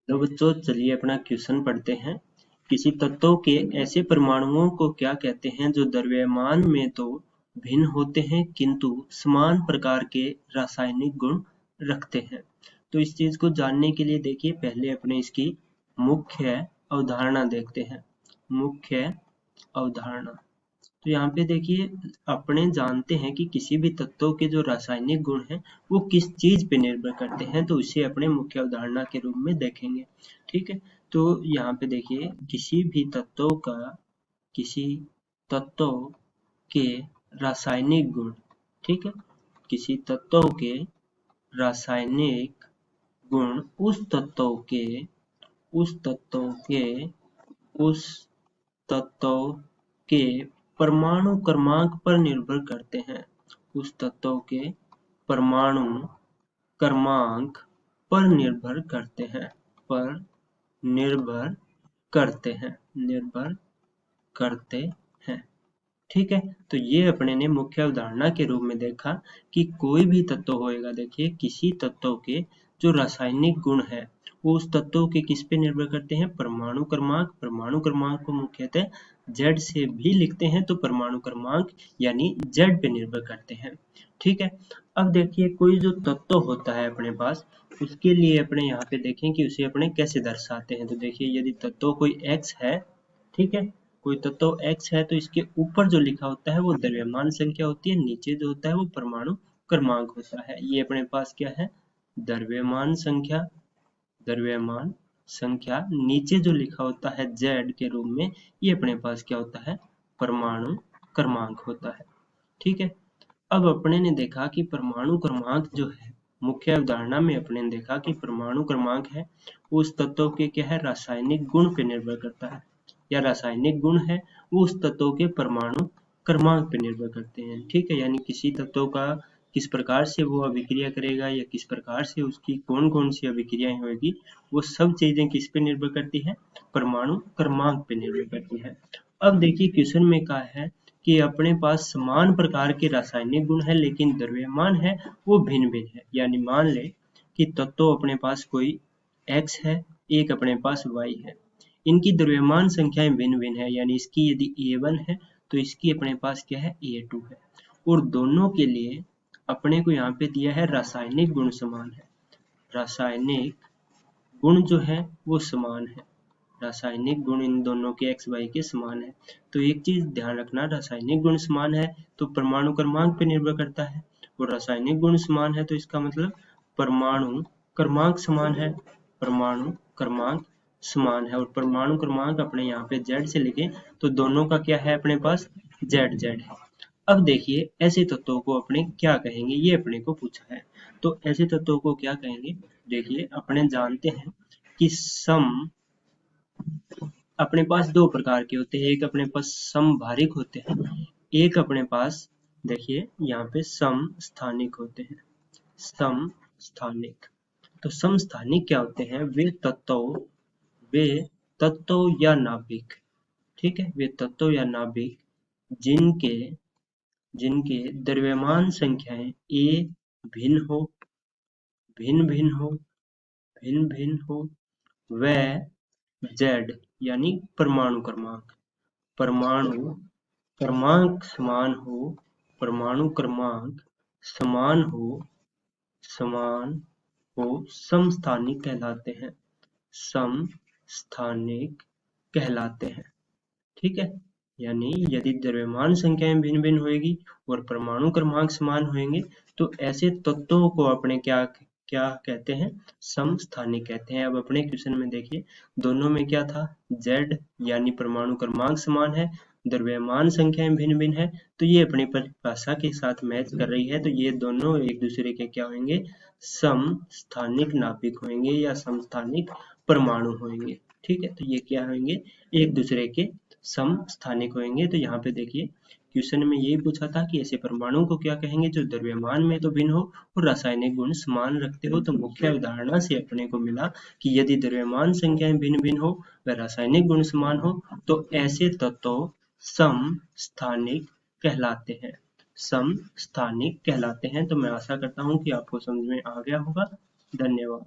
तो बच्चों चलिए अपना क्वेश्चन पढ़ते हैं। किसी तत्व के ऐसे परमाणुओं को क्या कहते हैं जो द्रव्यमान में तो भिन्न होते हैं किंतु समान प्रकार के रासायनिक गुण रखते हैं। तो इस चीज को जानने के लिए देखिए पहले अपने इसकी मुख्य अवधारणा देखते हैं। मुख्य अवधारणा तो यहाँ पे देखिए अपने जानते हैं कि किसी भी तत्व के जो रासायनिक गुण हैं वो किस चीज पे निर्भर करते हैं, तो इसे अपने मुख्य अवधारणा के रूप में देखेंगे। ठीक है, तो यहाँ पे देखिए किसी भी तत्व का किसी तत्व के रासायनिक गुण, ठीक है, किसी तत्व के रासायनिक गुण उस तत्व के परमाणु क्रमांक पर निर्भर करते हैं। उस तत्व के परमाणु क्रमांक पर निर्भर करते हैं। ठीक है, तो ये अपने ने मुख्य अवधारणा के रूप में देखा कि कोई भी तत्व होएगा, देखिए किसी तत्व के जो रासायनिक गुण है वो उस तत्व के किस पे निर्भर करते हैं, परमाणु क्रमांक को मुख्यतः Z से भी लिखते हैं तो परमाणु क्रमांक यानी Z पे निर्भर करते हैं। ठीक है, अब देखिए कोई जो तत्व होता है अपने पास उसके लिए अपने यहाँ पे देखें कि उसे अपने कैसे दर्शाते हैं। तो देखिए यदि तत्व कोई X है, ठीक है, कोई तत्व X है तो इसके ऊपर जो लिखा होता है वो द्रव्यमान संख्या होती है, नीचे जो होता है वो परमाणु क्रमांक होता है। ये अपने पास क्या है, द्रव्यमान संख्या, नीचे जो लिखा होता है Z के रूप में ये अपने पास क्या होता है, परमाणु क्रमांक होता है। ठीक है, अब अपने ने देखा कि परमाणु क्रमांक जो है मुख्य अवधारणा में अपने ने देखा कि परमाणु क्रमांक है उस तत्व के क्या है, रासायनिक गुण पे निर्भर करता है, या रासायनिक गुण है वो उस तत्व के परमाणु क्रमांक पे निर्भर करते हैं। ठीक है, यानी किसी तत्व का किस प्रकार से वो अभिक्रिया करेगा या किस प्रकार से उसकी कौन कौन सी अभिक्रियाएं होगी वो सब चीजें किस पे निर्भर करती है, परमाणु क्रमांक पे निर्भर करती है। अब देखिए क्वेश्चन में कहा है कि अपने पास समान प्रकार के रासायनिक गुण है लेकिन द्रव्यमान है वो भिन्न भिन्न है। यानी मान ले कि तत्व अपने पास कोई X है, एक अपने पास Y है, इनकी द्रव्यमान संख्याएं भिन्न भिन्न है। यानी इसकी यदि A1 है तो इसकी अपने पास क्या है, A2 है, और दोनों के लिए अपने को यहाँ पे दिया है रासायनिक गुण समान है। रासायनिक गुण जो है वो समान है, रासायनिक गुण इन दोनों के X Y के समान है। तो एक चीज ध्यान रखना, रासायनिक गुण समान है तो परमाणु क्रमांक पे निर्भर करता है, और रासायनिक गुण समान है तो इसका मतलब परमाणु क्रमांक समान है, परमाणु क्रमांक समान है। और परमाणु क्रमांक अपने यहाँ पे Z से लिखे तो दोनों का क्या है अपने पास, Z है। अब देखिए ऐसे तत्वों को अपने क्या कहेंगे, ये अपने को पूछा है। तो ऐसे तत्वों को क्या कहेंगे, देखिए अपने जानते हैं कि सम अपने पास दो प्रकार के होते हैं, एक अपने पास समभारिक होते हैं, एक अपने पास देखिए यहाँ पे समस्थानिक होते हैं। समस्थानिक, तो समस्थानिक क्या होते हैं, वे तत्व या नाभिक, ठीक है, वे तत्व या नाभिक जिनके द्रव्यमान संख्याएं A भिन्न भिन्न हो व Z यानी परमाणु क्रमांक समान हो समस्थानिक कहलाते हैं। ठीक है, यानी यदि द्रव्यमान संख्याएं भिन्न भिन्न होगी और परमाणु क्रमांक समान होंगे तो ऐसे तत्वों को अपने क्या कहते हैं, समस्थानिक कहते हैं। अब अपने क्वेश्चन में देखिए दोनों में क्या था, Z यानी परमाणु क्रमांक समान है, द्रव्यमान संख्याएं भिन्न भिन्न है, तो ये अपनी परिभाषा के साथ मैच कर रही है। तो ये दोनों एक दूसरे के क्या होंगे, समस्थानिक नाभिक होंगे या समस्थानिक परमाणु होंगे। ठीक है, तो ये क्या होंगे, एक दूसरे के समस्थानिक होंगे। तो यहाँ पे देखिए क्वेश्चन में यही पूछा था कि ऐसे परमाणु को क्या कहेंगे जो द्रव्यमान में तो भिन्न हो और रासायनिक गुण समान रखते हो। तो मुख्य अवधारणा से अपने को मिला कि यदि द्रव्यमान संख्याएं भिन्न भिन्न हो व रासायनिक गुण समान हो तो ऐसे तत्व समस्थानिक कहलाते हैं। तो मैं आशा करता हूँ कि आपको समझ में आ गया होगा। धन्यवाद।